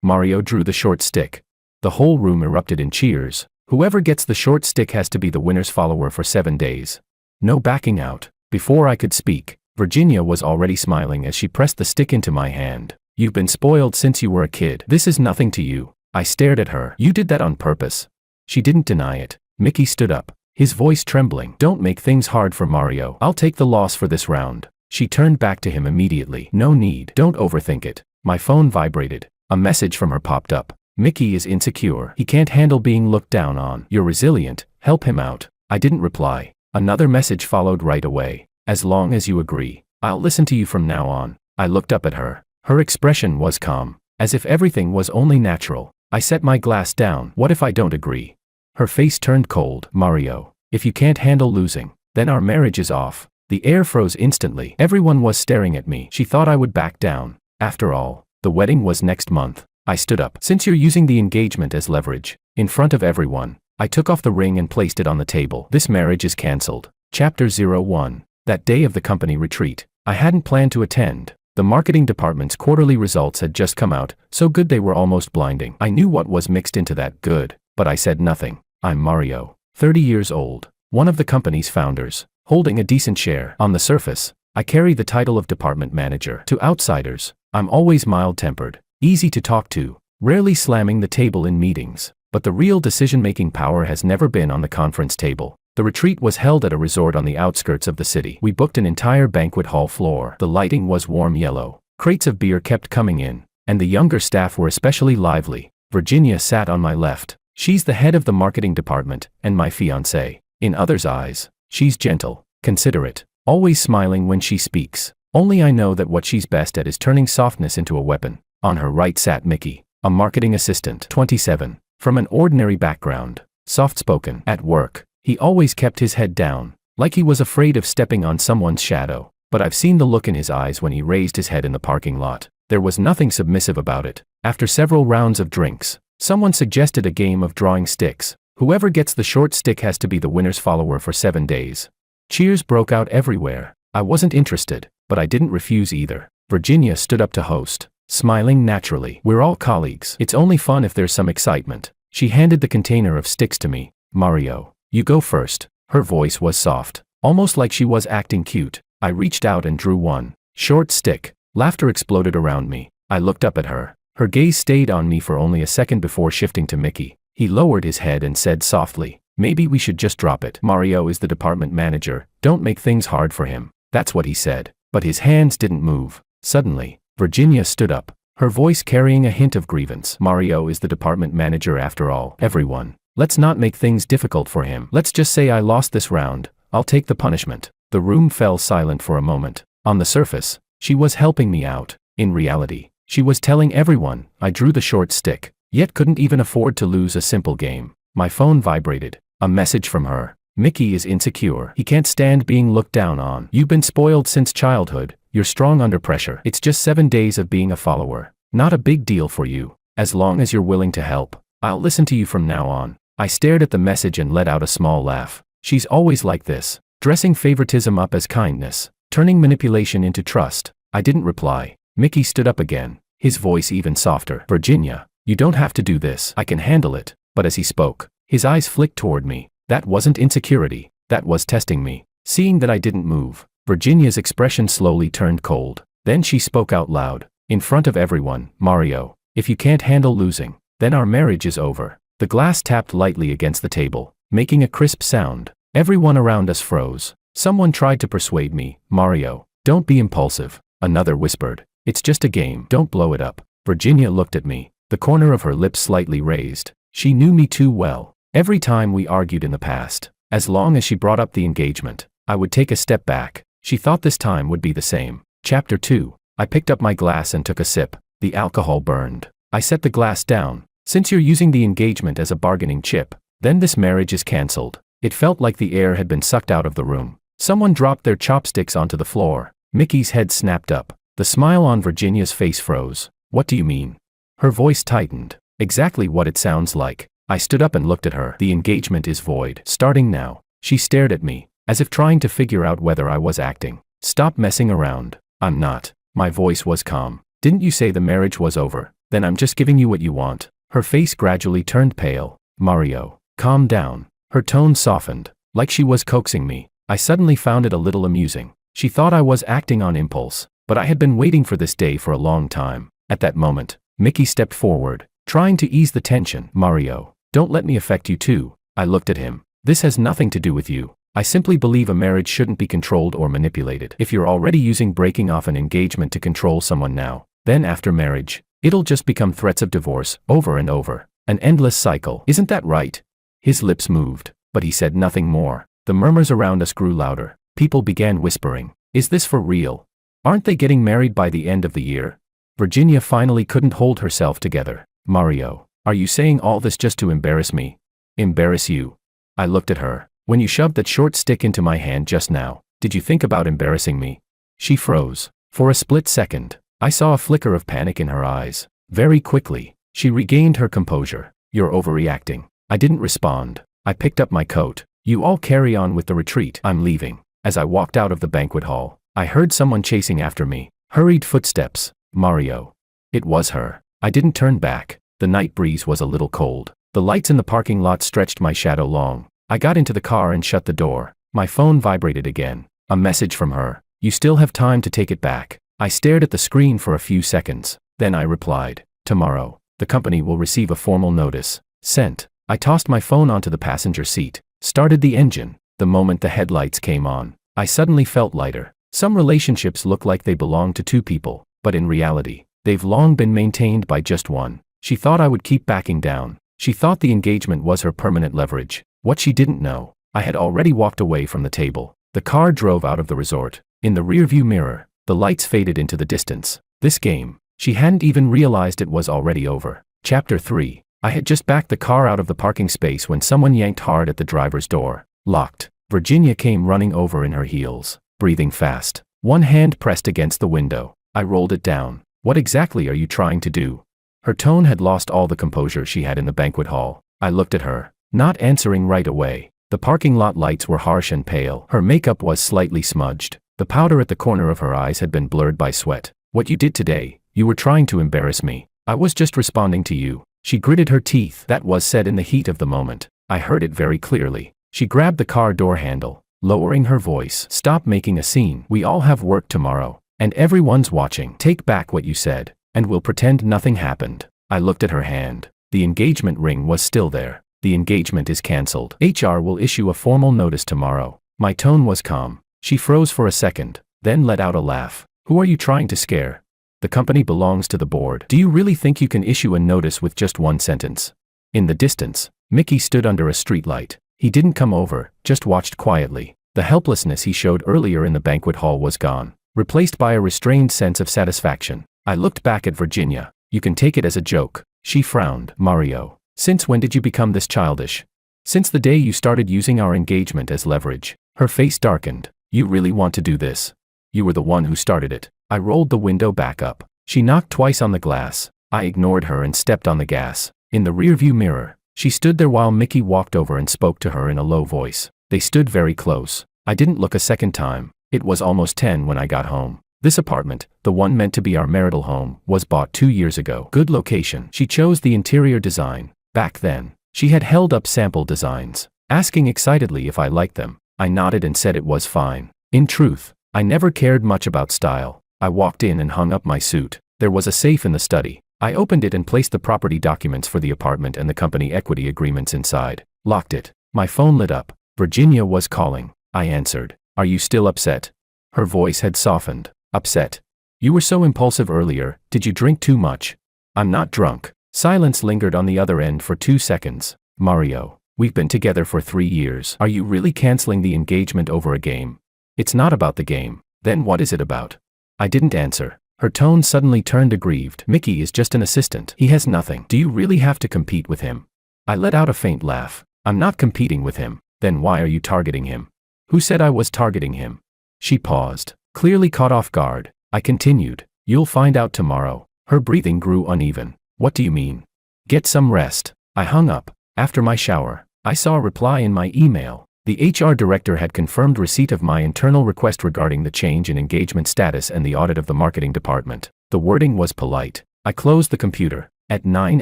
Mario drew the short stick. The whole room erupted in cheers. Whoever gets the short stick has to be the winner's follower for 7 days. No backing out. Before I could speak, Virginia was already smiling as she pressed the stick into my hand. You've been spoiled since you were a kid. This is nothing to you. I stared at her. You did that on purpose. She didn't deny it. Mickey stood up, his voice trembling. Don't make things hard for Mario. I'll take the loss for this round. She turned back to him immediately. No need. Don't overthink it. My phone vibrated. A message from her popped up. Mickey is insecure. He can't handle being looked down on. You're resilient. Help him out. I didn't reply. Another message followed right away. As long as you agree, I'll listen to you from now on. I looked up at her. Her expression was calm, as if everything was only natural. I set my glass down. What if I don't agree? Her face turned cold. Mario, if you can't handle losing, then our marriage is off. The air froze instantly. Everyone was staring at me. She thought I would back down. After all, the wedding was next month. I stood up. Since you're using the engagement as leverage, in front of everyone, I took off the ring and placed it on the table. This marriage is cancelled. Chapter 01. That day of the company retreat, I hadn't planned to attend. The marketing department's quarterly results had just come out, so good they were almost blinding. I knew what was mixed into that good, but I said nothing. I'm Mario, 30 years old, one of the company's founders, holding a decent share. On the surface, I carry the title of department manager. To outsiders, I'm always mild-tempered, easy to talk to, rarely slamming the table in meetings. But the real decision-making power has never been on the conference table. The retreat was held at a resort on the outskirts of the city. We booked an entire banquet hall floor. The lighting was warm yellow. Crates of beer kept coming in, and the younger staff were especially lively. Virginia sat on my left. She's the head of the marketing department, and my fiancée. In others' eyes, she's gentle, considerate, always smiling when she speaks. Only I know that what she's best at is turning softness into a weapon. On her right sat Mickey, a marketing assistant, 27, from an ordinary background, soft-spoken. At work, he always kept his head down, like he was afraid of stepping on someone's shadow. But I've seen the look in his eyes when he raised his head in the parking lot. There was nothing submissive about it. After several rounds of drinks, someone suggested a game of drawing sticks. Whoever gets the short stick has to be the winner's follower for 7 days. Cheers broke out everywhere. I wasn't interested, but I didn't refuse either. Virginia stood up to host, smiling naturally. We're all colleagues. It's only fun if there's some excitement. She handed the container of sticks to me. Mario, you go first. Her voice was soft, almost like she was acting cute. I reached out and drew one short stick. Laughter exploded around me. I looked up at her. Her gaze stayed on me for only a second before shifting to Mickey. He lowered his head and said softly, maybe we should just drop it. Mario is the department manager. Don't make things hard for him. That's what he said. But his hands didn't move. Suddenly, Virginia stood up, her voice carrying a hint of grievance. Mario is the department manager after all. Everyone, let's not make things difficult for him. Let's just say I lost this round. I'll take the punishment. The room fell silent for a moment. On the surface, she was helping me out. In reality, she was telling everyone I drew the short stick, yet couldn't even afford to lose a simple game. My phone vibrated. A message from her. Mickey is insecure. He can't stand being looked down on. You've been spoiled since childhood. You're strong under pressure. It's just 7 days of being a follower. Not a big deal for you. As long as you're willing to help, I'll listen to you from now on. I stared at the message and let out a small laugh. She's always like this, dressing favoritism up as kindness, turning manipulation into trust. I didn't reply. Mickey stood up again, his voice even softer. Virginia, you don't have to do this. I can handle it. But as he spoke, his eyes flicked toward me. That wasn't insecurity. That was testing me. Seeing that I didn't move, Virginia's expression slowly turned cold. Then she spoke out loud, in front of everyone, Mario, if you can't handle losing, then our marriage is over. The glass tapped lightly against the table, making a crisp sound. Everyone around us froze. Someone tried to persuade me. Mario, don't be impulsive. Another whispered, it's just a game. Don't blow it up. Virginia looked at me, the corner of her lips slightly raised. She knew me too well. Every time we argued in the past, as long as she brought up the engagement, I would take a step back. She thought this time would be the same. Chapter 2. I picked up my glass and took a sip. The alcohol burned. I set the glass down. Since you're using the engagement as a bargaining chip, then this marriage is cancelled. It felt like the air had been sucked out of the room. Someone dropped their chopsticks onto the floor. Mickey's head snapped up. The smile on Virginia's face froze. What do you mean? Her voice tightened. Exactly what it sounds like. I stood up and looked at her. The engagement is void. Starting now. She stared at me, as if trying to figure out whether I was acting. Stop messing around. I'm not. My voice was calm. Didn't you say the marriage was over? Then I'm just giving you what you want. Her face gradually turned pale. Mario, calm down. Her tone softened, like she was coaxing me. I suddenly found it a little amusing. She thought I was acting on impulse, but I had been waiting for this day for a long time. At that moment, Mickey stepped forward, trying to ease the tension. Mario, don't let me affect you too. I looked at him. This has nothing to do with you. I simply believe a marriage shouldn't be controlled or manipulated. If you're already using breaking off an engagement to control someone now, then after marriage, it'll just become threats of divorce, over and over. An endless cycle. Isn't that right? His lips moved, but he said nothing more. The murmurs around us grew louder. People began whispering. Is this for real? Aren't they getting married by the end of the year? Virginia finally couldn't hold herself together. Mario, are you saying all this just to embarrass me? Embarrass you? I looked at her. When you shoved that short stick into my hand just now, did you think about embarrassing me? She froze. For a split second, I saw a flicker of panic in her eyes. Very quickly, she regained her composure. You're overreacting. I didn't respond. I picked up my coat. You all carry on with the retreat. I'm leaving. As I walked out of the banquet hall, I heard someone chasing after me. Hurried footsteps. Mario. It was her. I didn't turn back. The night breeze was a little cold. The lights in the parking lot stretched my shadow long. I got into the car and shut the door. My phone vibrated again. A message from her. You still have time to take it back. I stared at the screen for a few seconds. Then I replied. Tomorrow, the company will receive a formal notice. Sent. I tossed my phone onto the passenger seat. Started the engine. The moment the headlights came on, I suddenly felt lighter. Some relationships look like they belong to two people, but in reality, they've long been maintained by just one. She thought I would keep backing down. She thought the engagement was her permanent leverage. What she didn't know, I had already walked away from the table. The car drove out of the resort. In the rearview mirror, the lights faded into the distance. This game, she hadn't even realized it was already over. Chapter 3. I had just backed the car out of the parking space when someone yanked hard at the driver's door. Locked. Virginia came running over in her heels, breathing fast. One hand pressed against the window. I rolled it down. What exactly are you trying to do? Her tone had lost all the composure she had in the banquet hall. I looked at her, not answering right away. The parking lot lights were harsh and pale. Her makeup was slightly smudged. The powder at the corner of her eyes had been blurred by sweat. What you did today, you were trying to embarrass me. I was just responding to you. She gritted her teeth. That was said in the heat of the moment. I heard it very clearly. She grabbed the car door handle, lowering her voice. Stop making a scene. We all have work tomorrow, and everyone's watching. Take back what you said, and we'll pretend nothing happened. I looked at her hand. The engagement ring was still there. The engagement is cancelled. HR will issue a formal notice tomorrow. My tone was calm. She froze for a second, then let out a laugh. Who are you trying to scare? The company belongs to the board. Do you really think you can issue a notice with just one sentence? In the distance, Mickey stood under a streetlight. He didn't come over, just watched quietly. The helplessness he showed earlier in the banquet hall was gone, replaced by a restrained sense of satisfaction. I looked back at Virginia. You can take it as a joke. She frowned. Mario, since when did you become this childish? Since the day you started using our engagement as leverage. Her face darkened. You really want to do this? You were the one who started it. I rolled the window back up. She knocked twice on the glass. I ignored her and stepped on the gas. In the rearview mirror, she stood there while Mickey walked over and spoke to her in a low voice. They stood very close. I didn't look a second time. It was almost 10 when I got home. This apartment, the one meant to be our marital home, was bought 2 years ago. Good location. She chose the interior design. Back then, she had held up sample designs, asking excitedly if I liked them. I nodded and said it was fine. In truth, I never cared much about style. I walked in and hung up my suit. There was a safe in the study. I opened it and placed the property documents for the apartment and the company equity agreements inside. Locked it. My phone lit up. Virginia was calling. I answered. Are you still upset? Her voice had softened. Upset? You were so impulsive earlier. Did you drink too much? I'm not drunk. Silence lingered on the other end for 2 seconds. Mario, we've been together for 3 years. Are you really canceling the engagement over a game? It's not about the game. Then what is it about? I didn't answer. Her tone suddenly turned aggrieved. Mickey is just an assistant. He has nothing. Do you really have to compete with him? I let out a faint laugh. I'm not competing with him. Then why are you targeting him? Who said I was targeting him? She paused, clearly caught off guard. I continued. You'll find out tomorrow. Her breathing grew uneven. What do you mean? Get some rest. I hung up. After my shower, I saw a reply in my email. The HR director had confirmed receipt of my internal request regarding the change in engagement status and the audit of the marketing department. The wording was polite. I closed the computer. At 9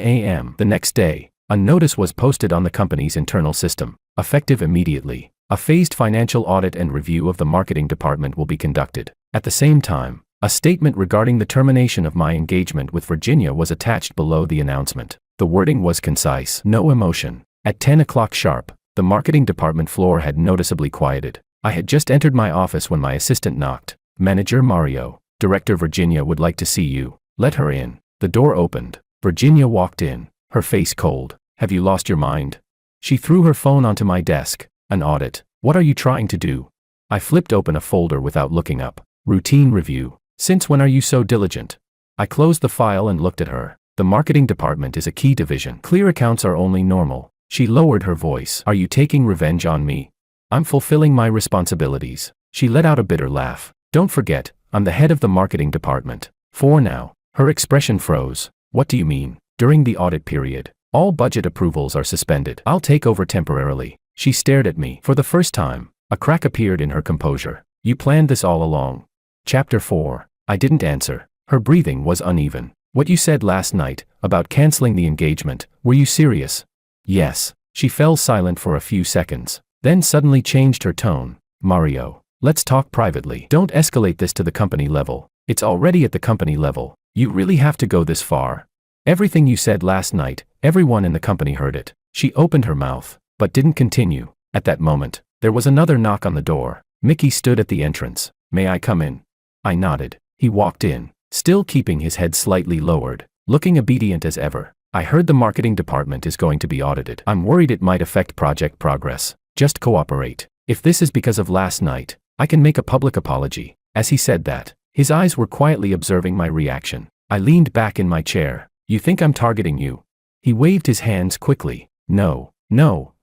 a.m. the next day, a notice was posted on the company's internal system, effective immediately. A phased financial audit and review of the marketing department will be conducted. At the same time, a statement regarding the termination of my engagement with Virginia was attached below the announcement. The wording was concise, no emotion. At 10 o'clock sharp, the marketing department floor had noticeably quieted. I had just entered my office when my assistant knocked. Manager Mario, Director Virginia would like to see you. Let her in. The door opened. Virginia walked in, her face cold. Have you lost your mind? She threw her phone onto my desk. An audit. What are you trying to do? I flipped open a folder without looking up. Routine review. Since when are you so diligent? I closed the file and looked at her. The marketing department is a key division. Clear accounts are only normal. She lowered her voice. Are you taking revenge on me? I'm fulfilling my responsibilities. She let out a bitter laugh. Don't forget, I'm the head of the marketing department. For now. Her expression froze. What do you mean? During the audit period, all budget approvals are suspended. I'll take over temporarily. She stared at me. For the first time, a crack appeared in her composure. You planned this all along. Chapter 4. I didn't answer. Her breathing was uneven. What you said last night, about canceling the engagement, were you serious? Yes. She fell silent for a few seconds, then suddenly changed her tone. Mario, let's talk privately. Don't escalate this to the company level. It's already at the company level. You really have to go this far. Everything you said last night, everyone in the company heard it. She opened her mouth, but didn't continue. At that moment, there was another knock on the door. Mickey stood at the entrance. May I come in? I nodded. He walked in, still keeping his head slightly lowered, looking obedient as ever. I heard the marketing department is going to be audited. I'm worried it might affect project progress. Just cooperate. If this is because of last night, I can make a public apology. As he said that, his eyes were quietly observing my reaction. I leaned back in my chair. You think I'm targeting you? He waved his hands quickly. No,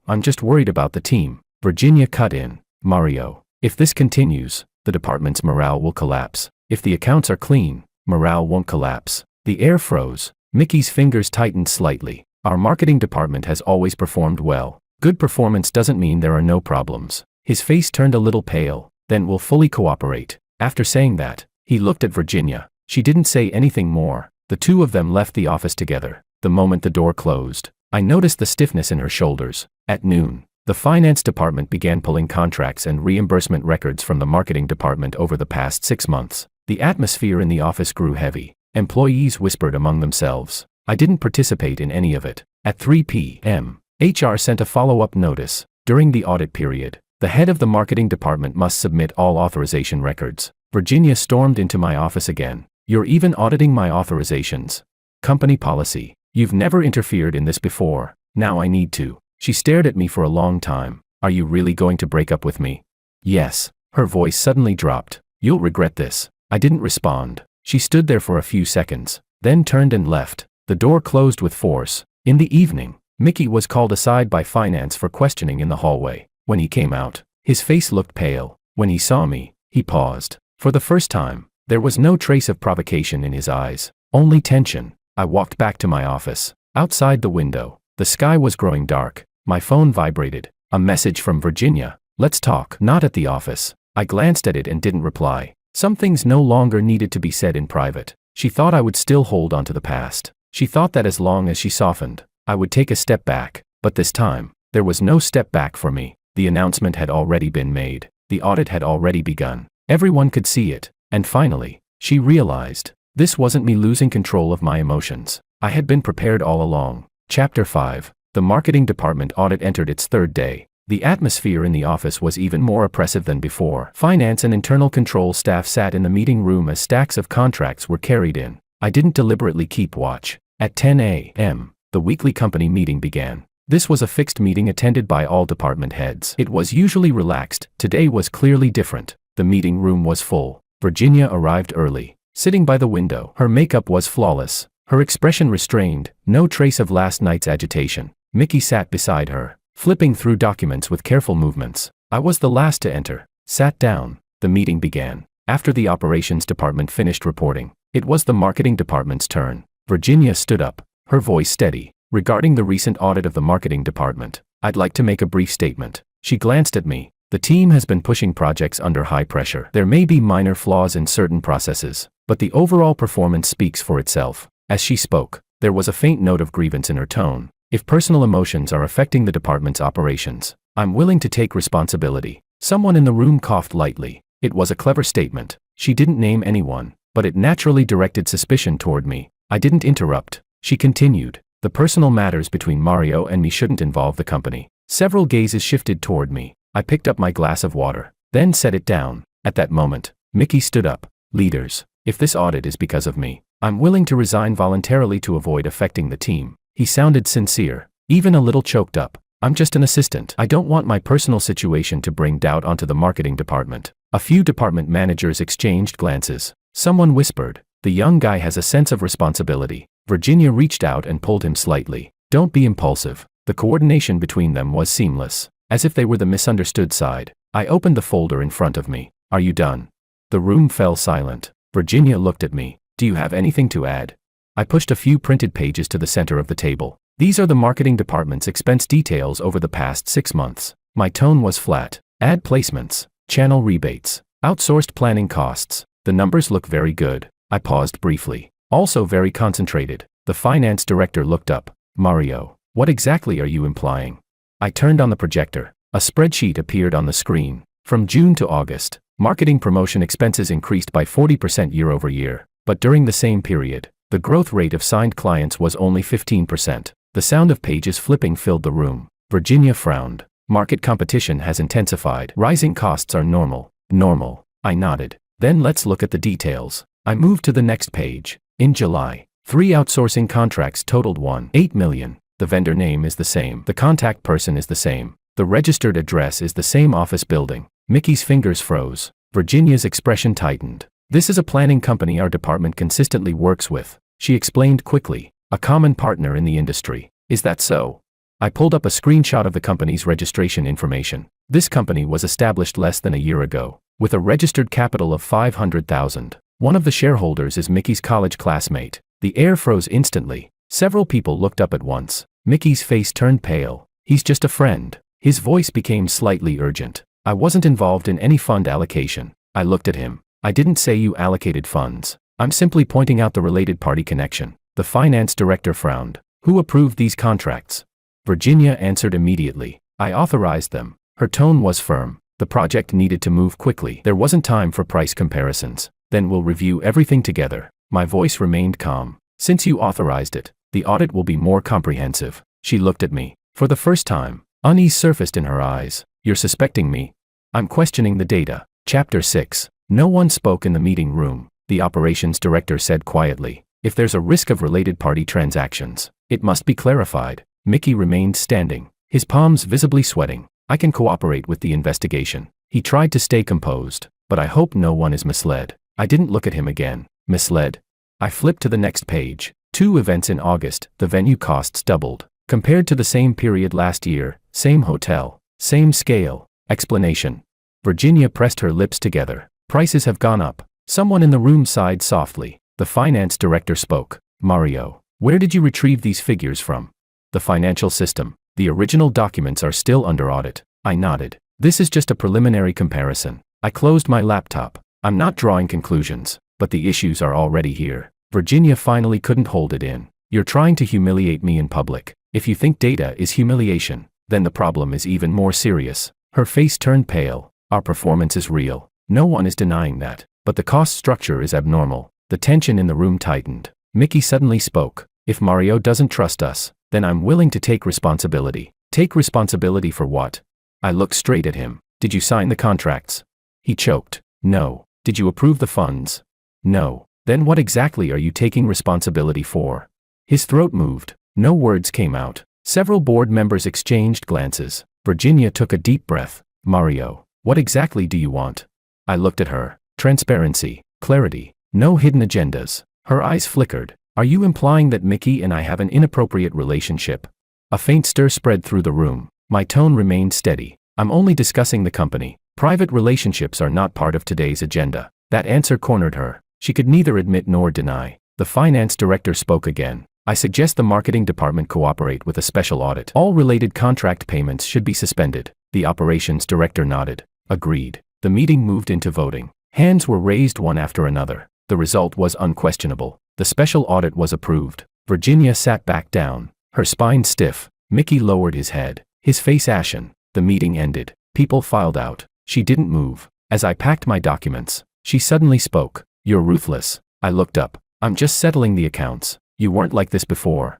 I'm just worried about the team. Virginia cut in. Mario, if this continues, the department's morale will collapse. If the accounts are clean, morale won't collapse. The air froze. Mickey's fingers tightened slightly. Our marketing department has always performed well. Good performance doesn't mean there are no problems. His face turned a little pale. Then we'll fully cooperate. After saying that, he looked at Virginia. She didn't say anything more. The two of them left the office together. The moment the door closed, I noticed the stiffness in her shoulders. At noon, the finance department began pulling contracts and reimbursement records from the marketing department over the past 6 months. The atmosphere in the office grew heavy. Employees whispered among themselves. I didn't participate in any of it. At 3 p.m., HR sent a follow-up notice. During the audit period, the head of the marketing department must submit all authorization records. Virginia stormed into my office again. You're even auditing my authorizations. Company policy. You've never interfered in this before. Now I need to. She stared at me for a long time. Are you really going to break up with me? Yes. Her voice suddenly dropped. You'll regret this. I didn't respond. She stood there for a few seconds, then turned and left. The door closed with force. In the evening, Mickey was called aside by finance for questioning in the hallway. When he came out, his face looked pale. When he saw me, he paused. For the first time, there was no trace of provocation in his eyes, only tension. I walked back to my office. Outside the window, the sky was growing dark. My phone vibrated. A message from Virginia. Let's talk. Not at the office. I glanced at it and didn't reply. Some things no longer needed to be said in private. She thought I would still hold on to the past. She thought that as long as she softened, I would take a step back. But this time, there was no step back for me. The announcement had already been made. The audit had already begun. Everyone could see it. And finally, she realized. This wasn't me losing control of my emotions. I had been prepared all along. Chapter 5. The marketing department audit entered its third day. The atmosphere in the office was even more oppressive than before. Finance and internal control staff sat in the meeting room as stacks of contracts were carried in. I didn't deliberately keep watch. At 10 a.m., the weekly company meeting began. This was a fixed meeting attended by all department heads. It was usually relaxed. Today was clearly different. The meeting room was full. Virginia arrived early. Sitting by the window, her makeup was flawless. Her expression restrained, no trace of last night's agitation. Mickey sat beside her, flipping through documents with careful movements. I was the last to enter. Sat down. The meeting began. After the operations department finished reporting, it was the marketing department's turn. Virginia stood up, her voice steady. Regarding the recent audit of the marketing department, I'd like to make a brief statement. She glanced at me. The team has been pushing projects under high pressure. There may be minor flaws in certain processes, but the overall performance speaks for itself. As she spoke, there was a faint note of grievance in her tone. If personal emotions are affecting the department's operations, I'm willing to take responsibility. Someone in the room coughed lightly. It was a clever statement. She didn't name anyone, but it naturally directed suspicion toward me. I didn't interrupt. She continued. The personal matters between Mario and me shouldn't involve the company. Several gazes shifted toward me. I picked up my glass of water, then set it down. At that moment, Mickey stood up. Leaders, if this audit is because of me, I'm willing to resign voluntarily to avoid affecting the team. He sounded sincere, even a little choked up. I'm just an assistant. I don't want my personal situation to bring doubt onto the marketing department. A few department managers exchanged glances. Someone whispered, the young guy has a sense of responsibility. Virginia reached out and pulled him slightly. Don't be impulsive. The coordination between them was seamless, as if they were the misunderstood side. I opened the folder in front of me. Are you done? The room fell silent. Virginia looked at me. Do you have anything to add? I pushed a few printed pages to the center of the table. These are the marketing department's expense details over the past 6 months. My tone was flat. Ad placements, channel rebates, outsourced planning costs. The numbers look very good. I paused briefly. Also very concentrated. The finance director looked up. Mario, what exactly are you implying? I turned on the projector. A spreadsheet appeared on the screen. From June to August, marketing promotion expenses increased by 40% year-over-year. But during the same period, the growth rate of signed clients was only 15%. The sound of pages flipping filled the room. Virginia frowned. Market competition has intensified. Rising costs are normal. Normal. I nodded. Then let's look at the details. I moved to the next page. In July, 3 outsourcing contracts totaled $1.8 million. The vendor name is the same. The contact person is the same. The registered address is the same office building. Mickey's fingers froze. Virginia's expression tightened. This is a planning company our department consistently works with, she explained quickly. A common partner in the industry. Is that so? I pulled up a screenshot of the company's registration information. This company was established less than a year ago, with a registered capital of $500,000. One of the shareholders is Mickey's college classmate. The air froze instantly. Several people looked up at once. Mickey's face turned pale. He's just a friend. His voice became slightly urgent. I wasn't involved in any fund allocation. I looked at him. I didn't say you allocated funds. I'm simply pointing out the related party connection. The finance director frowned. Who approved these contracts? Virginia answered immediately. I authorized them. Her tone was firm. The project needed to move quickly. There wasn't time for price comparisons. Then we'll review everything together. My voice remained calm. Since you authorized it, the audit will be more comprehensive. She looked at me. For the first time, unease surfaced in her eyes. You're suspecting me? I'm questioning the data. Chapter 6. No one spoke in the meeting room. The operations director said quietly, if there's a risk of related party transactions, it must be clarified. Mickey remained standing, his palms visibly sweating. I can cooperate with the investigation. He tried to stay composed, but I hope no one is misled. I didn't look at him again. Misled? I flipped to the next page. 2 events in August, the venue costs doubled. Compared to the same period last year, same hotel, same scale. Explanation. Virginia pressed her lips together. Prices have gone up. Someone in the room sighed softly. The finance director spoke. Mario, where did you retrieve these figures from? The financial system. The original documents are still under audit. I nodded. This is just a preliminary comparison. I closed my laptop. I'm not drawing conclusions, but the issues are already here. Virginia finally couldn't hold it in. You're trying to humiliate me in public. If you think data is humiliation, then the problem is even more serious. Her face turned pale. Our performance is real. No one is denying that. But the cost structure is abnormal. The tension in the room tightened. Mickey suddenly spoke. If Mario doesn't trust us, then I'm willing to take responsibility. Take responsibility for what? I looked straight at him. Did you sign the contracts? He choked. No. Did you approve the funds? No. Then what exactly are you taking responsibility for? His throat moved. No words came out. Several board members exchanged glances. Virginia took a deep breath. Mario, what exactly do you want? I looked at her. Transparency, clarity, no hidden agendas. Her eyes flickered. Are you implying that Mickey and I have an inappropriate relationship? A faint stir spread through the room. My tone remained steady. I'm only discussing the company. Private relationships are not part of today's agenda. That answer cornered her. She could neither admit nor deny. The finance director spoke again. I suggest the marketing department cooperate with a special audit. All related contract payments should be suspended. The operations director nodded. Agreed. The meeting moved into voting. Hands were raised one after another. The result was unquestionable. The special audit was approved. Virginia sat back down, her spine stiff. Mickey lowered his head, his face ashen. The meeting ended. People filed out. She didn't move. As I packed my documents, she suddenly spoke. "You're ruthless." I looked up. "I'm just settling the accounts. You weren't like this before.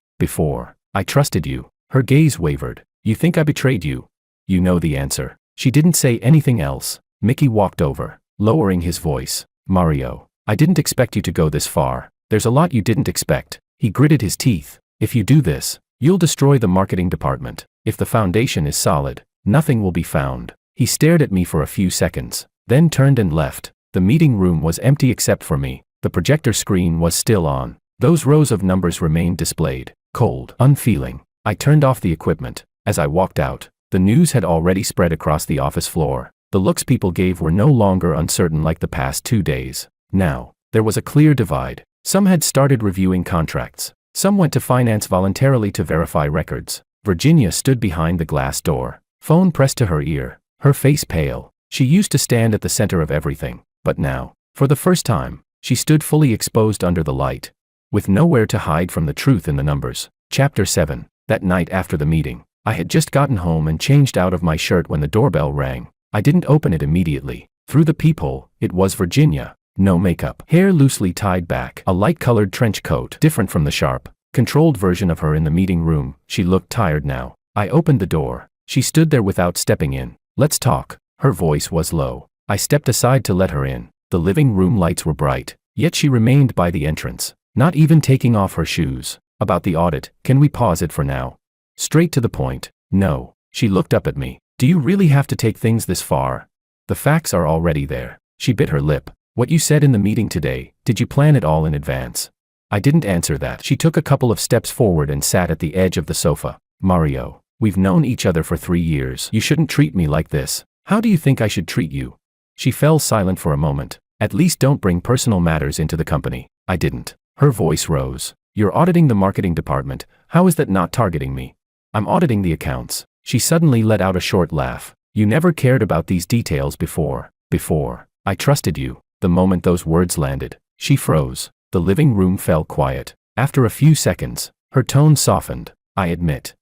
I trusted you." Her gaze wavered. "You think I betrayed you?" "You know the answer." She didn't say anything else. Mickey walked over, lowering his voice. "Mario, I didn't expect you to go this far. There's a lot you didn't expect." He gritted his teeth. "If you do this, you'll destroy the marketing department. If the foundation is solid, nothing will be found." He stared at me for a few seconds, then turned and left. The meeting room was empty except for me. The projector screen was still on. Those rows of numbers remained displayed, cold, unfeeling. I turned off the equipment. As I walked out, the news had already spread across the office floor. The looks people gave were no longer uncertain like the past 2 days. Now, there was a clear divide. Some had started reviewing contracts. Some went to finance voluntarily to verify records. Virginia stood behind the glass door, phone pressed to her ear, her face pale. She used to stand at the center of everything, but now, for the first time, she stood fully exposed under the light, with nowhere to hide from the truth in the numbers. Chapter 7. That night after the meeting, I had just gotten home and changed out of my shirt when the doorbell rang. I didn't open it immediately. Through the peephole, it was Virginia. No makeup, hair loosely tied back, a light-colored trench coat, different from the sharp, controlled version of her in the meeting room. She looked tired now. I opened the door. She stood there without stepping in. "Let's talk." Her voice was low. I stepped aside to let her in. The living room lights were bright, yet she remained by the entrance, not even taking off her shoes. "About the audit, can we pause it for now?" Straight to the point. "No." She looked up at me. "Do you really have to take things this far? The facts are already there." She bit her lip. "What you said in the meeting today, did you plan it all in advance?" I didn't answer that. She took a couple of steps forward and sat at the edge of the sofa. "Mario, we've known each other for 3 years. You shouldn't treat me like this. How do you think I should treat you?" She fell silent for a moment. "At least don't bring personal matters into the company." I didn't. Her voice rose. "You're auditing the marketing department. How is that not targeting me?" "I'm auditing the accounts." She suddenly let out a short laugh. "You never cared about these details before. I trusted you." The moment those words landed, she froze. The living room fell quiet. After a few seconds, her tone softened. "I admit,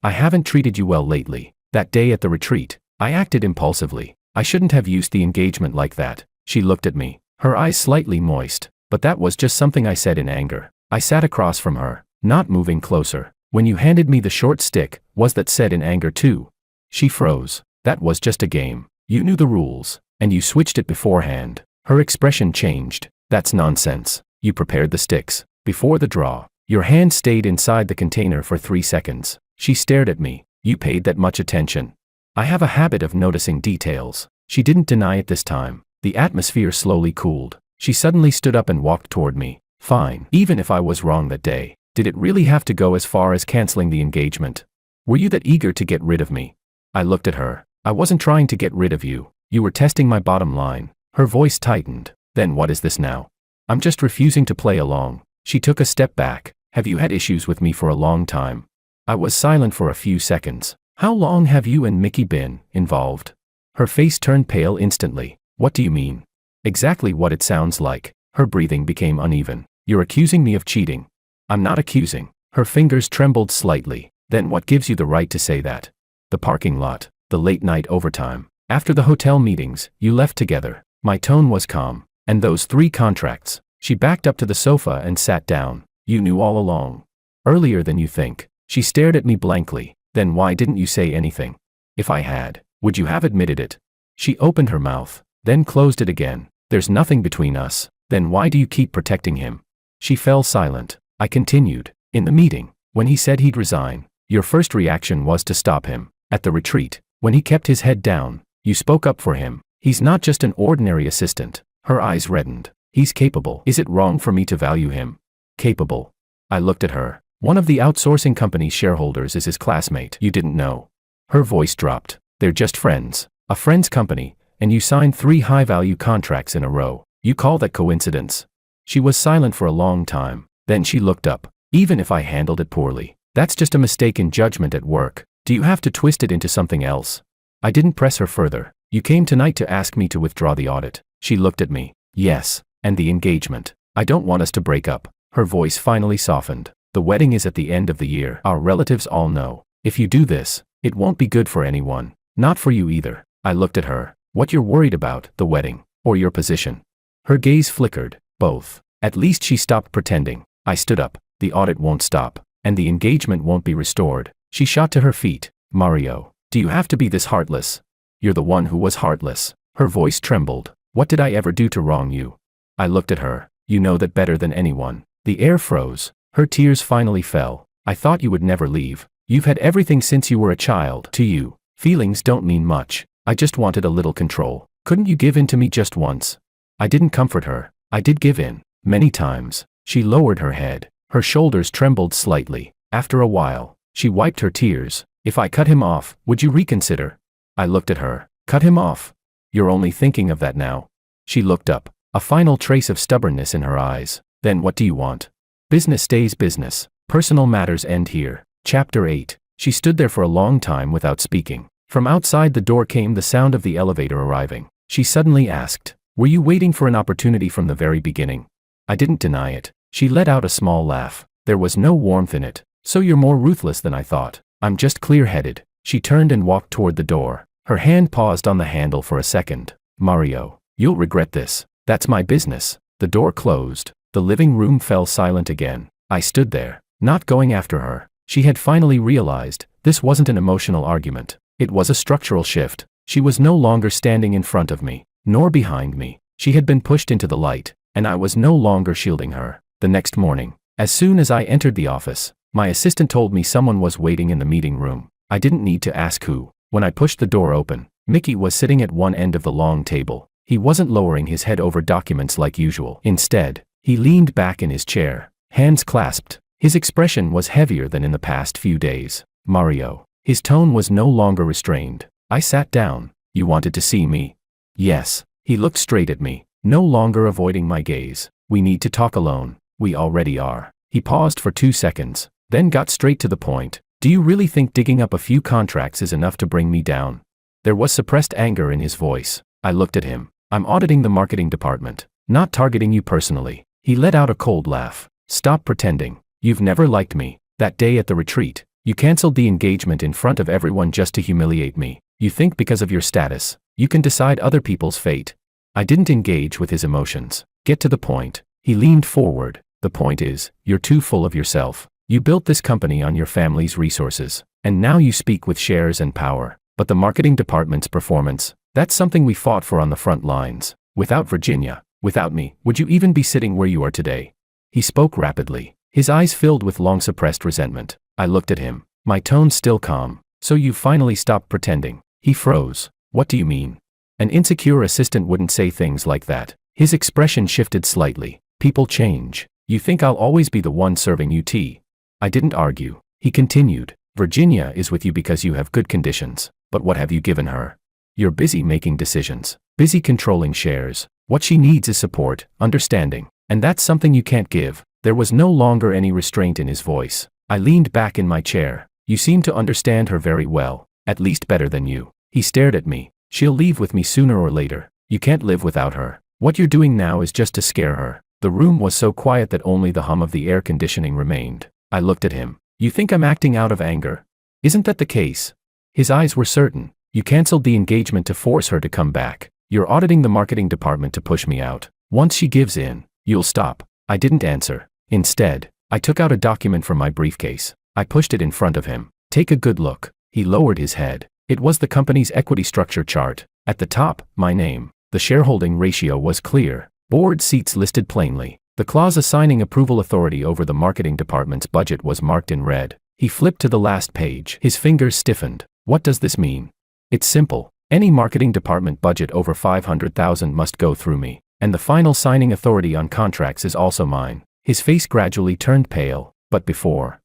I haven't treated you well lately. That day at the retreat, I acted impulsively. I shouldn't have used the engagement like that." She looked at me, her eyes slightly moist. "But that was just something I said in anger." I sat across from her, not moving closer. "When you handed me the short stick, was that said in anger too?" She froze. "That was just a game. You knew the rules, and you switched it beforehand." Her expression changed. "That's nonsense. You prepared the sticks before the draw. Your hand stayed inside the container for 3 seconds. She stared at me. "You paid that much attention?" I have a habit of noticing details. She didn't deny it this time. The atmosphere slowly cooled. She suddenly stood up and walked toward me. "Fine. Even if I was wrong that day, did it really have to go as far as canceling the engagement? Were you that eager to get rid of me?" I looked at her. "I wasn't trying to get rid of you. You were testing my bottom line." Her voice tightened. "Then what is this now?" "I'm just refusing to play along." She took a step back. "Have you had issues with me for a long time?" I was silent for a few seconds. "How long have you and Mickey been involved?" Her face turned pale instantly. "What do you mean?" "Exactly what it sounds like." Her breathing became uneven. "You're accusing me of cheating." "I'm not accusing." Her fingers trembled slightly. "Then what gives you the right to say that?" "The parking lot, the late night overtime. After the hotel meetings, you left together." My tone was calm. "And those 3 contracts." She backed up to the sofa and sat down. "You knew all along." "Earlier than you think." She stared at me blankly. "Then why didn't you say anything? If I had, would you have admitted it?" She opened her mouth, then closed it again. "There's nothing between us. Then why do you keep protecting him?" She fell silent. I continued. "In the meeting, when he said he'd resign, your first reaction was to stop him. At the retreat, when he kept his head down, you spoke up for him. He's not just an ordinary assistant." Her eyes reddened. "He's capable. Is it wrong for me to value him?" "Capable." I looked at her. "One of the outsourcing company's shareholders is his classmate. You didn't know." Her voice dropped. "They're just friends. A friend's company, and you signed 3 high-value contracts in a row. You call that coincidence?" She was silent for a long time. Then she looked up. "Even if I handled it poorly, that's just a mistake in judgment at work. Do you have to twist it into something else?" I didn't press her further. "You came tonight to ask me to withdraw the audit." She looked at me. "Yes, and the engagement." I don't want us to break up. Her voice finally softened. The wedding is at the end of the year. Our relatives all know. If you do this, it won't be good for anyone. Not for you either. I looked at her. What you're worried about, the wedding, or your position? Her gaze flickered. Both. At least she stopped pretending. I stood up. The audit won't stop, and the engagement won't be restored. She shot to her feet. Mario, do you have to be this heartless? You're the one who was heartless. Her voice trembled. What did I ever do to wrong you? I looked at her. You know that better than anyone. The air froze. Her tears finally fell. I thought you would never leave. You've had everything since you were a child. To you, feelings don't mean much. I just wanted a little control. Couldn't you give in to me just once? I didn't comfort her. I did give in. Many times. She lowered her head. Her shoulders trembled slightly. After a while, she wiped her tears. If I cut him off, would you reconsider? I looked at her. Cut him off? You're only thinking of that now. She looked up. A final trace of stubbornness in her eyes. Then what do you want? Business stays business. Personal matters end here. Chapter 8. She stood there for a long time without speaking. From outside the door came the sound of the elevator arriving. She suddenly asked, "Were you waiting for an opportunity from the very beginning?" I didn't deny it. She let out a small laugh. There was no warmth in it. "So you're more ruthless than I thought. I'm just clear-headed." She turned and walked toward the door. Her hand paused on the handle for a second. "Mario, you'll regret this. That's my business." The door closed. The living room fell silent again. I stood there, not going after her. She had finally realized, this wasn't an emotional argument. It was a structural shift. She was no longer standing in front of me, nor behind me. She had been pushed into the light, and I was no longer shielding her. The next morning, as soon as I entered the office, my assistant told me someone was waiting in the meeting room. I didn't need to ask who. When I pushed the door open, Mickey was sitting at one end of the long table. He wasn't lowering his head over documents like usual. Instead, he leaned back in his chair, hands clasped. His expression was heavier than in the past few days. "Mario." His tone was no longer restrained. I sat down. "You wanted to see me?" "Yes." He looked straight at me, no longer avoiding my gaze. "We need to talk alone." "We already are." He paused for 2 seconds, then got straight to the point. "Do you really think digging up a few contracts is enough to bring me down?" There was suppressed anger in his voice. I looked at him. "I'm auditing the marketing department, not targeting you personally." He let out a cold laugh. "Stop pretending. You've never liked me. That day at the retreat, you canceled the engagement in front of everyone just to humiliate me. You think because of your status, you can decide other people's fate." I didn't engage with his emotions. "Get to the point." He leaned forward. "The point is, you're too full of yourself. You built this company on your family's resources, and now you speak with shares and power. But the marketing department's performance, that's something we fought for on the front lines. Without Virginia, without me, would you even be sitting where you are today?" He spoke rapidly. His eyes filled with long-suppressed resentment. I looked at him, my tone still calm. "So you finally stopped pretending?" He froze. "What do you mean?" An insecure assistant wouldn't say things like that. His expression shifted slightly. "People change. You think I'll always be the one serving you tea?" I didn't argue. He continued. "Virginia is with you because you have good conditions. But what have you given her? You're busy making decisions, busy controlling shares. What she needs is support, understanding. And that's something you can't give." There was no longer any restraint in his voice. I leaned back in my chair. "You seem to understand her very well, at least better than you." He stared at me. "She'll leave with me sooner or later. You can't live without her. What you're doing now is just to scare her." The room was so quiet that only the hum of the air conditioning remained. I looked at him. "You think I'm acting out of anger? Isn't that the case?" His eyes were certain. "You canceled the engagement to force her to come back. You're auditing the marketing department to push me out. Once she gives in, you'll stop." I didn't answer. Instead, I took out a document from my briefcase. I pushed it in front of him. "Take a good look." He lowered his head. It was the company's equity structure chart. At the top, my name. The shareholding ratio was clear. Board seats listed plainly. The clause assigning approval authority over the marketing department's budget was marked in red. He flipped to the last page. His fingers stiffened. "What does this mean?" "It's simple. Any marketing department budget over $500,000 must go through me, and the final signing authority on contracts is also mine." His face gradually turned pale. "But before,"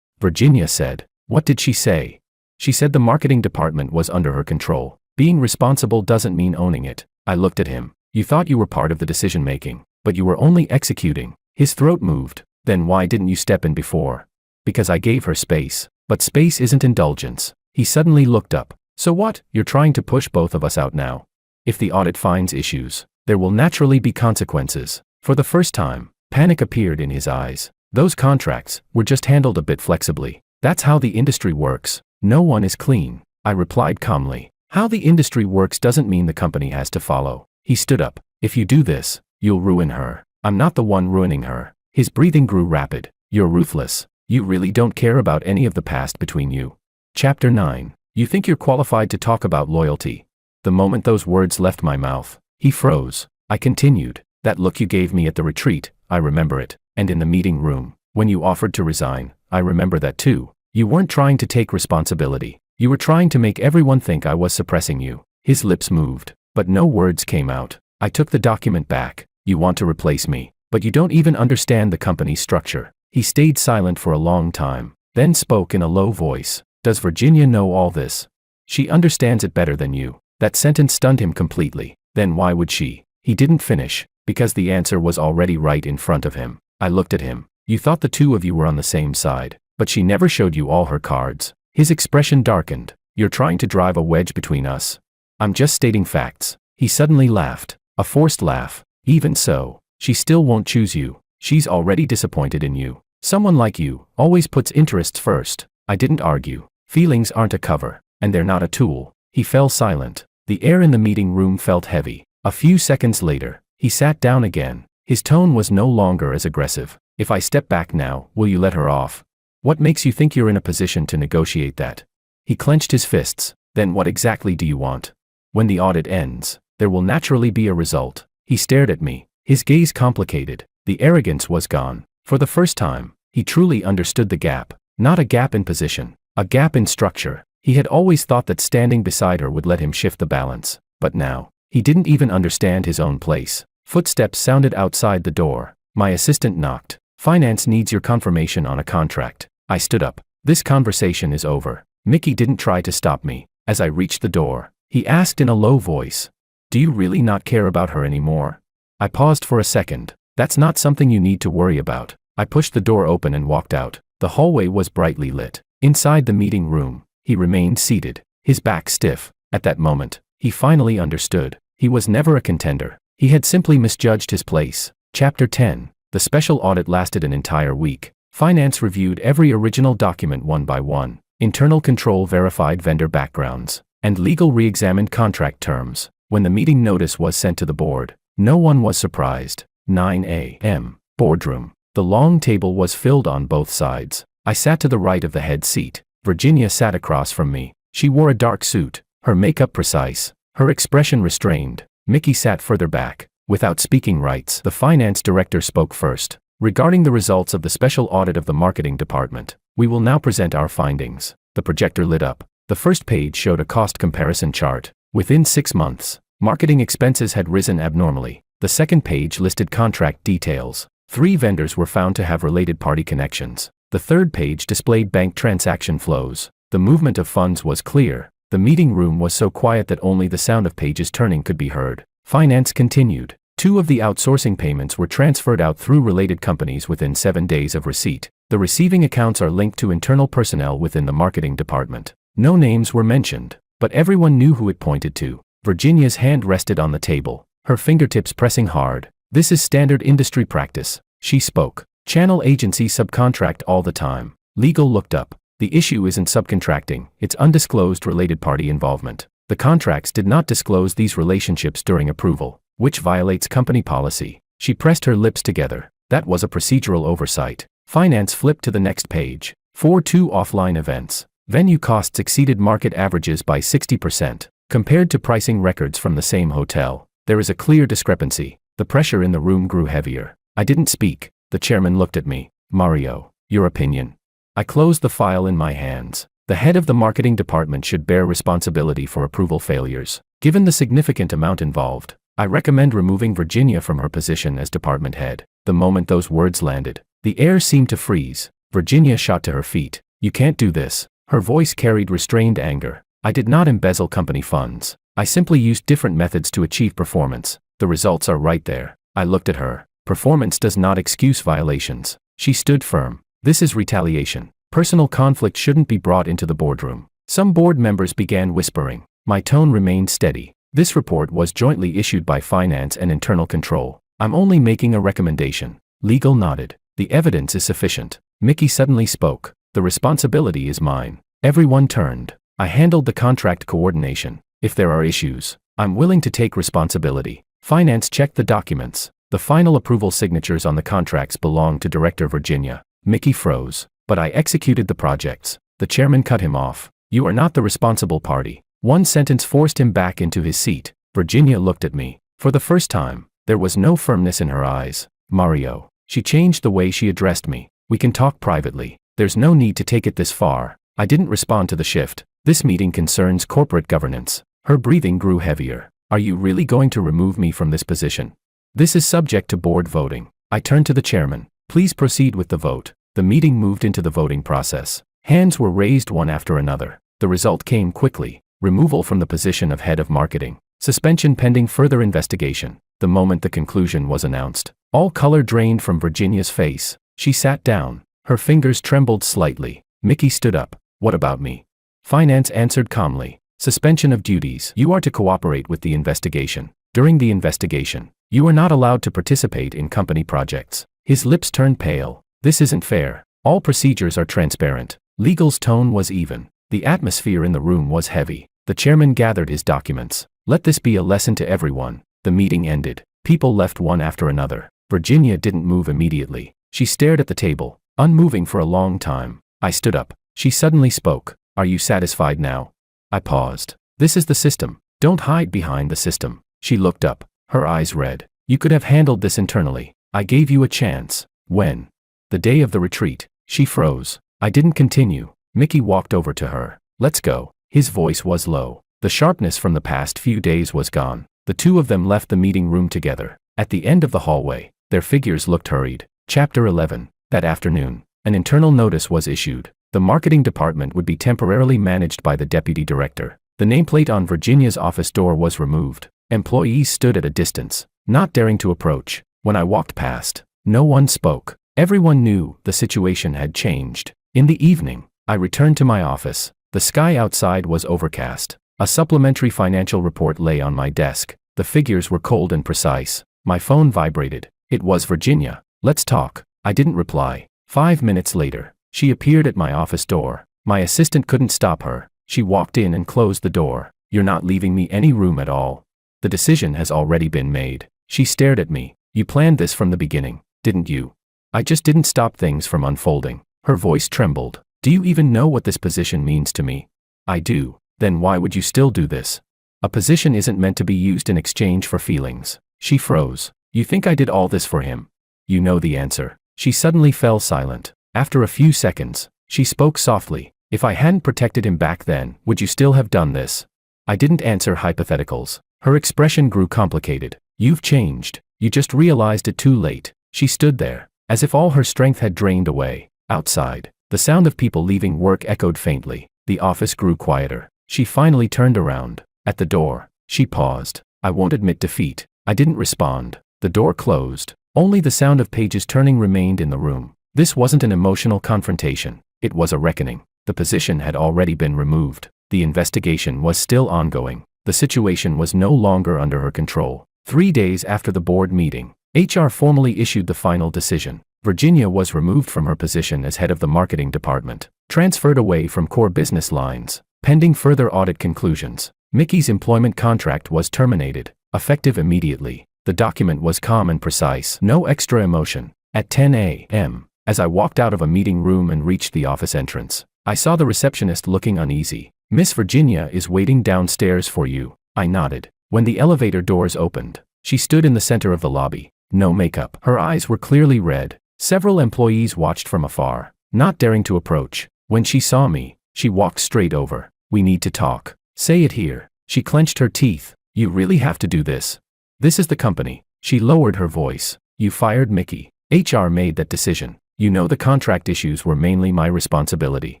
Virginia said. "What did she say?" "She said the marketing department was under her control. Being responsible doesn't mean owning it." I looked at him. "You thought you were part of the decision-making, but you were only executing." His throat moved. "Then why didn't you step in before?" "Because I gave her space." "But space isn't indulgence." He suddenly looked up. "So what? You're trying to push both of us out now? If the audit finds issues, there will naturally be consequences. For the first time, panic appeared in his eyes. Those contracts were just handled a bit flexibly. That's how the industry works. No one is clean, I replied calmly. How the industry works doesn't mean the company has to follow. He stood up. If you do this, you'll ruin her. I'm not the one ruining her. His breathing grew rapid. You're ruthless. You really don't care about any of the past between you. Chapter 9. You think you're qualified to talk about loyalty. The moment those words left my mouth, he froze. I continued. That look you gave me at the retreat, I remember it. And in the meeting room, when you offered to resign, I remember that too. You weren't trying to take responsibility. You were trying to make everyone think I was suppressing you. His lips moved, but no words came out. I took the document back. You want to replace me, but you don't even understand the company's structure. He stayed silent for a long time, then spoke in a low voice. Does Virginia know all this? She understands it better than you. That sentence stunned him completely. Then why would she? He didn't finish, because the answer was already right in front of him. I looked at him. You thought the two of you were on the same side, but she never showed you all her cards. His expression darkened. You're trying to drive a wedge between us. I'm just stating facts. He suddenly laughed. A forced laugh. Even so, she still won't choose you. She's already disappointed in you. Someone like you always puts interests first. I didn't argue. Feelings aren't a cover, and they're not a tool. He fell silent. The air in the meeting room felt heavy. A few seconds later, he sat down again. His tone was no longer as aggressive. If I step back now, will you let her off? What makes you think you're in a position to negotiate that? He clenched his fists. Then what exactly do you want? When the audit ends, there will naturally be a result. He stared at me. His gaze complicated. The arrogance was gone. For the first time, he truly understood the gap. Not a gap in position, a gap in structure. He had always thought that standing beside her would let him shift the balance. But now, he didn't even understand his own place. Footsteps sounded outside the door. My assistant knocked. Finance needs your confirmation on a contract. I stood up. This conversation is over. Mickey didn't try to stop me. As I reached the door, he asked in a low voice, do you really not care about her anymore? I paused for a second. That's not something you need to worry about. I pushed the door open and walked out. The hallway was brightly lit. Inside the meeting room, he remained seated, his back stiff. At that moment, he finally understood. He was never a contender. He had simply misjudged his place. Chapter 10. The special audit lasted an entire week. Finance reviewed every original document one by one. Internal control verified vendor backgrounds, and legal re-examined contract terms. When the meeting notice was sent to the board, no one was surprised. 9 a.m. Boardroom. The long table was filled on both sides. I sat to the right of the head seat. Virginia sat across from me. She wore a dark suit, her makeup precise, her expression restrained. Mickey sat further back. Without speaking rights, the finance director spoke first. Regarding the results of the special audit of the marketing department, we will now present our findings. The projector lit up. The first page showed a cost comparison chart. Within 6 months, marketing expenses had risen abnormally. The second page listed contract details. 3 vendors were found to have related party connections. The third page displayed bank transaction flows. The movement of funds was clear. The meeting room was so quiet that only the sound of pages turning could be heard. Finance continued. 2 of the outsourcing payments were transferred out through related companies within 7 days of receipt. The receiving accounts are linked to internal personnel within the marketing department. No names were mentioned, but everyone knew who it pointed to. Virginia's hand rested on the table, her fingertips pressing hard. This is standard industry practice, she spoke. Channel agencies subcontract all the time. Legal looked up. The issue isn't subcontracting, it's undisclosed related party involvement. The contracts did not disclose these relationships during approval, which violates company policy. She pressed her lips together. That was a procedural oversight. Finance flipped to the next page. 2 offline events. Venue costs exceeded market averages by 60%. Compared to pricing records from the same hotel, there is a clear discrepancy. The pressure in the room grew heavier. I didn't speak. The chairman looked at me. Mario, your opinion? I closed the file in my hands. The head of the marketing department should bear responsibility for approval failures. Given the significant amount involved, I recommend removing Virginia from her position as department head. The moment those words landed, the air seemed to freeze. Virginia shot to her feet. You can't do this. Her voice carried restrained anger. I did not embezzle company funds. I simply used different methods to achieve performance. The results are right there. I looked at her. Performance does not excuse violations. She stood firm. This is retaliation. Personal conflict shouldn't be brought into the boardroom. Some board members began whispering. My tone remained steady. This report was jointly issued by Finance and Internal Control. I'm only making a recommendation. Legal nodded. The evidence is sufficient. Mickey suddenly spoke. The responsibility is mine. Everyone turned. I handled the contract coordination. If there are issues, I'm willing to take responsibility. Finance checked the documents. The final approval signatures on the contracts belonged to Director Virginia. Mickey froze. But I executed the projects. The chairman cut him off. You are not the responsible party. One sentence forced him back into his seat. Virginia looked at me. For the first time, there was no firmness in her eyes. Mario. She changed the way she addressed me. We can talk privately. There's no need to take it this far. I didn't respond to the shift. This meeting concerns corporate governance. Her breathing grew heavier. Are you really going to remove me from this position? This is subject to board voting. I turned to the chairman. Please proceed with the vote. The meeting moved into the voting process. Hands were raised one after another. The result came quickly. Removal from the position of head of marketing. Suspension pending further investigation. The moment the conclusion was announced, all color drained from Virginia's face. She sat down. Her fingers trembled slightly. Mickey stood up. What about me? Finance answered calmly. Suspension of duties. You are to cooperate with the investigation. During the investigation, you are not allowed to participate in company projects. His lips turned pale. This isn't fair. All procedures are transparent. Legal's tone was even. The atmosphere in the room was heavy. The chairman gathered his documents. Let this be a lesson to everyone. The meeting ended. People left one after another. Virginia didn't move immediately. She stared at the table, unmoving for a long time. I stood up. She suddenly spoke. Are you satisfied now? I paused. This is the system. Don't hide behind the system. She looked up. Her eyes red. You could have handled this internally. I gave you a chance. When? The day of the retreat. She froze. I didn't continue. Mickey walked over to her. Let's go. His voice was low. The sharpness from the past few days was gone. The two of them left the meeting room together. At the end of the hallway, their figures looked hurried. Chapter 11. That afternoon, an internal notice was issued. The marketing department would be temporarily managed by the deputy director. The nameplate on Virginia's office door was removed. Employees stood at a distance, not daring to approach. When I walked past, no one spoke. Everyone knew the situation had changed. In the evening, I returned to my office. The sky outside was overcast. A supplementary financial report lay on my desk. The figures were cold and precise. My phone vibrated. It was Virginia. Let's talk. I didn't reply. 5 minutes later, she appeared at my office door. My assistant couldn't stop her. She walked in and closed the door. You're not leaving me any room at all. The decision has already been made. She stared at me. You planned this from the beginning, didn't you? I just didn't stop things from unfolding. Her voice trembled. Do you even know what this position means to me? I do. Then why would you still do this? A position isn't meant to be used in exchange for feelings. She froze. You think I did all this for him? You know the answer. She suddenly fell silent. After a few seconds, she spoke softly. If I hadn't protected him back then, would you still have done this? I didn't answer hypotheticals. Her expression grew complicated. You've changed. You just realized it too late. She stood there, as if all her strength had drained away. Outside, the sound of people leaving work echoed faintly. The office grew quieter. She finally turned around. At the door, she paused. I won't admit defeat. I didn't respond. The door closed. Only the sound of pages turning remained in the room. This wasn't an emotional confrontation. It was a reckoning. The position had already been removed. The investigation was still ongoing. The situation was no longer under her control. 3 days after the board meeting, HR formally issued the final decision. Virginia was removed from her position as head of the marketing department, transferred away from core business lines, pending further audit conclusions. Mickey's employment contract was terminated, effective immediately. The document was calm and precise, no extra emotion. At 10 a.m., as I walked out of a meeting room and reached the office entrance, I saw the receptionist looking uneasy. Miss Virginia is waiting downstairs for you. I nodded. When the elevator doors opened, she stood in the center of the lobby. No makeup. Her eyes were clearly red. Several employees watched from afar, not daring to approach. When she saw me, she walked straight over. We need to talk. Say it here. She clenched her teeth. You really have to do this. This is the company. She lowered her voice. You fired Mickey. HR made that decision. You know the contract issues were mainly my responsibility.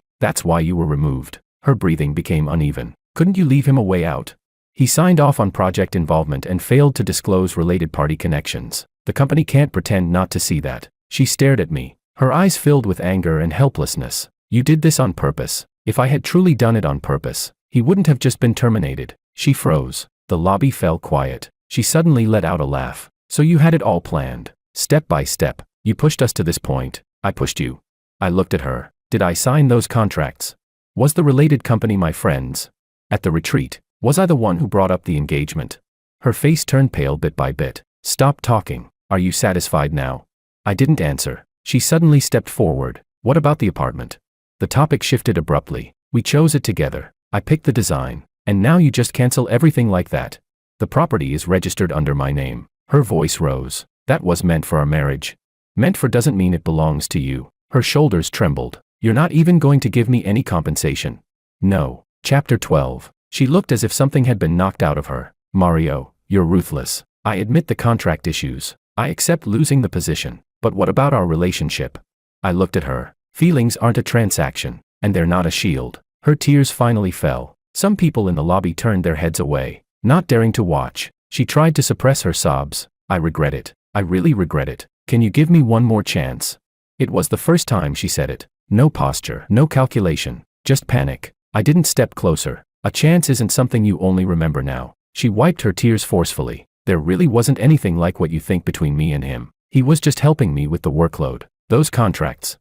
That's why you were removed. Her breathing became uneven. Couldn't you leave him a way out? He signed off on project involvement and failed to disclose related party connections. The company can't pretend not to see that. She stared at me. Her eyes filled with anger and helplessness. You did this on purpose. If I had truly done it on purpose, he wouldn't have just been terminated. She froze. The lobby fell quiet. She suddenly let out a laugh. So you had it all planned. Step by step. You pushed us to this point. I pushed you. I looked at her. Did I sign those contracts? Was the related company my friends? At the retreat, was I the one who brought up the engagement? Her face turned pale bit by bit. Stop talking. Are you satisfied now? I didn't answer. She suddenly stepped forward. What about the apartment? The topic shifted abruptly. We chose it together. I picked the design. And now you just cancel everything like that. The property is registered under my name. Her voice rose. That was meant for our marriage. Meant for doesn't mean it belongs to you. Her shoulders trembled. You're not even going to give me any compensation. No. Chapter 12. She looked as if something had been knocked out of her. Mario, you're ruthless. I admit the contract issues. I accept losing the position. But what about our relationship? I looked at her. Feelings aren't a transaction, and they're not a shield. Her tears finally fell. Some people in the lobby turned their heads away, not daring to watch. She tried to suppress her sobs. I regret it. I really regret it. Can you give me one more chance? It was the first time she said it. No posture, no calculation, just panic. I didn't step closer. A chance isn't something you only remember now. She wiped her tears forcefully. There really wasn't anything like what you think between me and him. He was just helping me with the workload. Those contracts.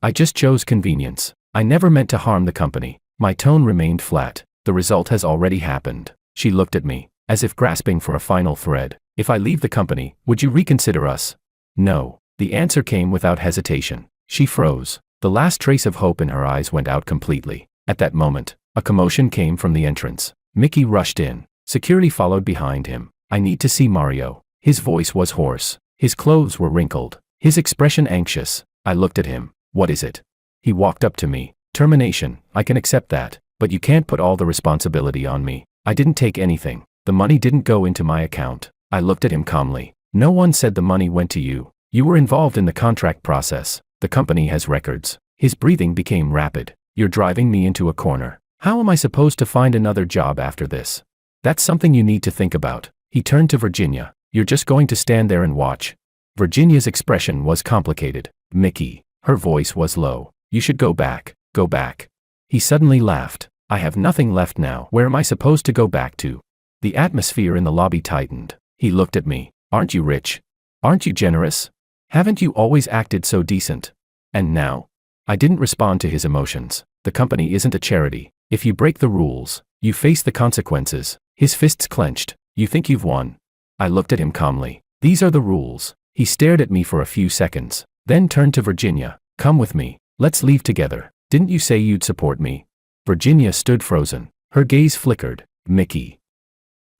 I just chose convenience. I never meant to harm the company. My tone remained flat. The result has already happened. She looked at me, as if grasping for a final thread. If I leave the company, would you reconsider us? No. The answer came without hesitation. She froze. The last trace of hope in her eyes went out completely. At that moment, a commotion came from the entrance. Mickey rushed in. Security followed behind him. I need to see Mario. His voice was hoarse. His clothes were wrinkled. His expression anxious. I looked at him. What is it? He walked up to me. Termination. I can accept that. But you can't put all the responsibility on me. I didn't take anything. The money didn't go into my account. I looked at him calmly. No one said the money went to you. You were involved in the contract process. The company has records. His breathing became rapid. You're driving me into a corner. How am I supposed to find another job after this? That's something you need to think about. He turned to Virginia. You're just going to stand there and watch. Virginia's expression was complicated. Mickey. Her voice was low. You should go back. Go back. He suddenly laughed. I have nothing left now. Where am I supposed to go back to? The atmosphere in the lobby tightened. He looked at me. Aren't you rich? Aren't you generous? Haven't you always acted so decent? And now? I didn't respond to his emotions. The company isn't a charity. If you break the rules, you face the consequences. His fists clenched. You think you've won? I looked at him calmly. These are the rules. He stared at me for a few seconds, then turned to Virginia. Come with me. Let's leave together. Didn't you say you'd support me? Virginia stood frozen. Her gaze flickered. Mickey.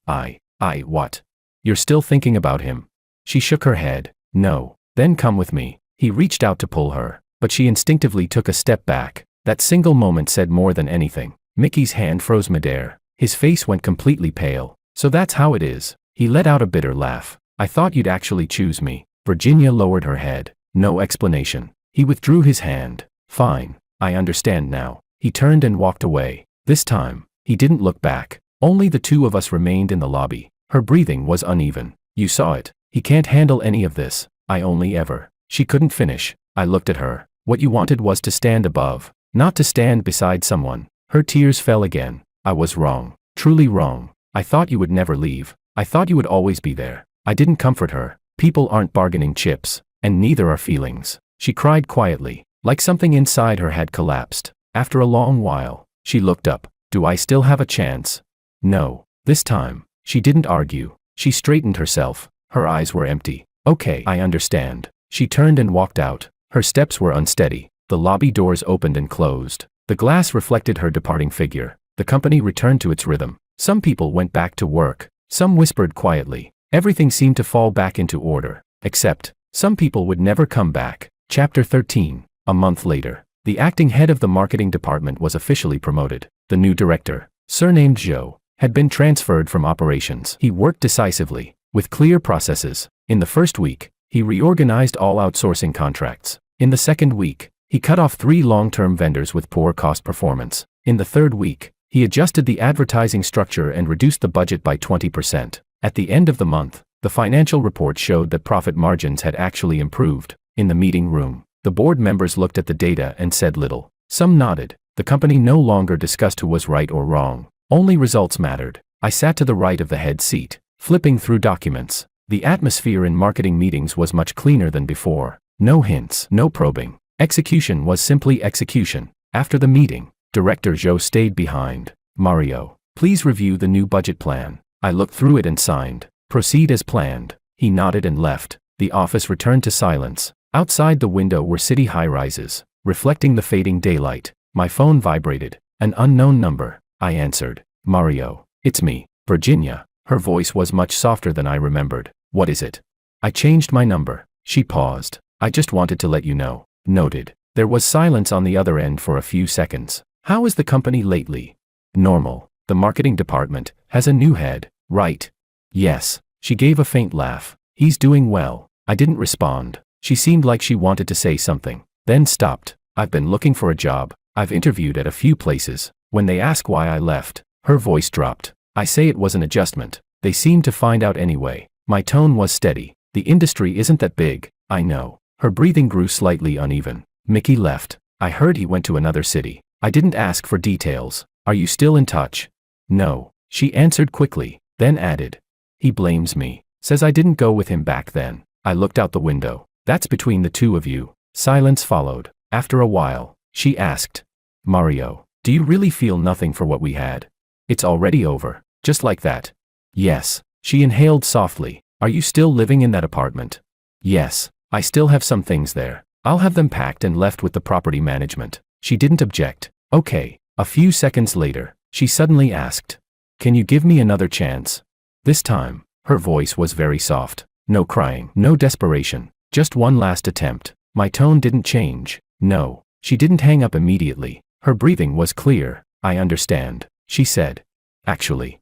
What? You're still thinking about him? She shook her head. No. Then come with me. He reached out to pull her, but she instinctively took a step back. That single moment said more than anything. Mickey's hand froze midair. His face went completely pale. So that's how it is. He let out a bitter laugh. I thought you'd actually choose me. Virginia lowered her head. No explanation. He withdrew his hand. Fine. I understand now. He turned and walked away. This time, he didn't look back. Only the two of us remained in the lobby. Her breathing was uneven. You saw it. He can't handle any of this. I only ever. She couldn't finish. I looked at her. What you wanted was to stand above, not to stand beside someone. Her tears fell again. I was wrong. Truly wrong. I thought you would never leave. I thought you would always be there. I didn't comfort her. People aren't bargaining chips, and neither are feelings. She cried quietly, like something inside her had collapsed. After a long while, she looked up. Do I still have a chance? No. This time, she didn't argue. She straightened herself. Her eyes were empty. Okay, I understand. She turned and walked out. Her steps were unsteady. The lobby doors opened and closed. The glass reflected her departing figure. The company returned to its rhythm. Some people went back to work. Some whispered quietly. Everything seemed to fall back into order. Except, some people would never come back. Chapter 13. A month later, the acting head of the marketing department was officially promoted. The new director, surnamed Joe, had been transferred from operations. He worked decisively, with clear processes. In the first week, he reorganized all outsourcing contracts. In the second week, he cut off 3 long-term vendors with poor cost performance. In the third week, he adjusted the advertising structure and reduced the budget by 20%. At the end of the month, the financial report showed that profit margins had actually improved. In the meeting room, the board members looked at the data and said little. Some nodded. The company no longer discussed who was right or wrong. Only results mattered. I sat to the right of the head seat, flipping through documents. The atmosphere in marketing meetings was much cleaner than before. No hints, no probing. Execution was simply execution. After the meeting, Director Joe stayed behind. Mario, please review the new budget plan. I looked through it and signed. Proceed as planned. He nodded and left. The office returned to silence. Outside the window were city high-rises, reflecting the fading daylight. My phone vibrated. An unknown number. I answered. Mario, it's me, Virginia. Her voice was much softer than I remembered. What is it? I changed my number. She paused. I just wanted to let you know. Noted. There was silence on the other end for a few seconds. How is the company lately? Normal. The marketing department has a new head, right? Yes. She gave a faint laugh. He's doing well. I didn't respond. She seemed like she wanted to say something, then stopped. I've been looking for a job. I've interviewed at a few places. When they ask why I left, her voice dropped. I say it was an adjustment. They seemed to find out anyway. My tone was steady. The industry isn't that big, I know. Her breathing grew slightly uneven. Mickey left. I heard he went to another city. I didn't ask for details. Are you still in touch? No. She answered quickly, then added. He blames me. Says I didn't go with him back then. I looked out the window. That's between the two of you. Silence followed. After a while, she asked. Mario, do you really feel nothing for what we had? It's already over. Just like that. Yes. She inhaled softly. Are you still living in that apartment? Yes. I still have some things there. I'll have them packed and left with the property management. She didn't object. Okay. A few seconds later, she suddenly asked. Can you give me another chance? This time, her voice was very soft. No crying, no desperation. Just one last attempt. My tone didn't change. No. She didn't hang up immediately. Her breathing was clear. I understand, she said. Actually,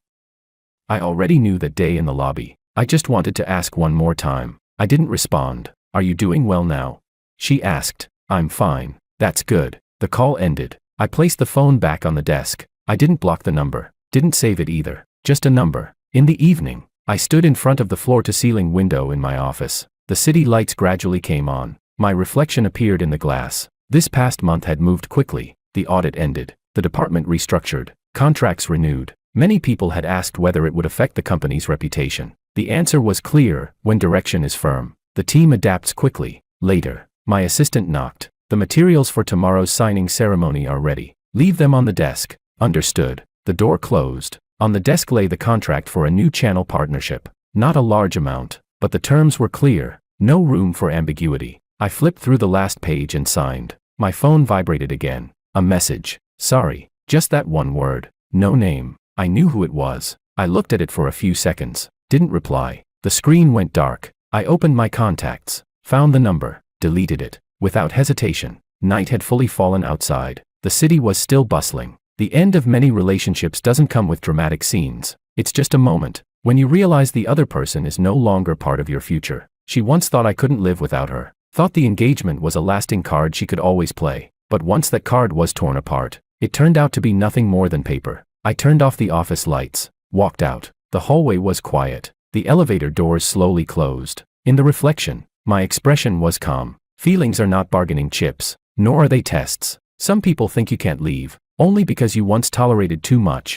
I already knew that day in the lobby. I just wanted to ask one more time. I didn't respond. Are you doing well now? She asked. I'm fine. That's good. The call ended. I placed the phone back on the desk. I didn't block the number. Didn't save it either. Just a number. In the evening, I stood in front of the floor-to-ceiling window in my office. The city lights gradually came on. My reflection appeared in the glass. This past month had moved quickly. The audit ended. The department restructured. Contracts renewed. Many people had asked whether it would affect the company's reputation. The answer was clear: when direction is firm, the team adapts quickly. Later, my assistant knocked. The materials for tomorrow's signing ceremony are ready. Leave them on the desk. Understood. The door closed. On the desk lay the contract for a new channel partnership. Not a large amount, but the terms were clear. No room for ambiguity. I flipped through the last page and signed. My phone vibrated again. A message. Sorry. Just that one word. No name. I knew who it was. I looked at it for a few seconds. Didn't reply. The screen went dark. I opened my contacts. Found the number. Deleted it. Without hesitation. Night had fully fallen outside. The city was still bustling. The end of many relationships doesn't come with dramatic scenes. It's just a moment. When you realize the other person is no longer part of your future. She once thought I couldn't live without her. Thought the engagement was a lasting card she could always play. But once that card was torn apart, it turned out to be nothing more than paper. I turned off the office lights. Walked out. The hallway was quiet. The elevator doors slowly closed. In the reflection, my expression was calm. Feelings are not bargaining chips, nor are they tests. Some people think you can't leave, only because you once tolerated too much.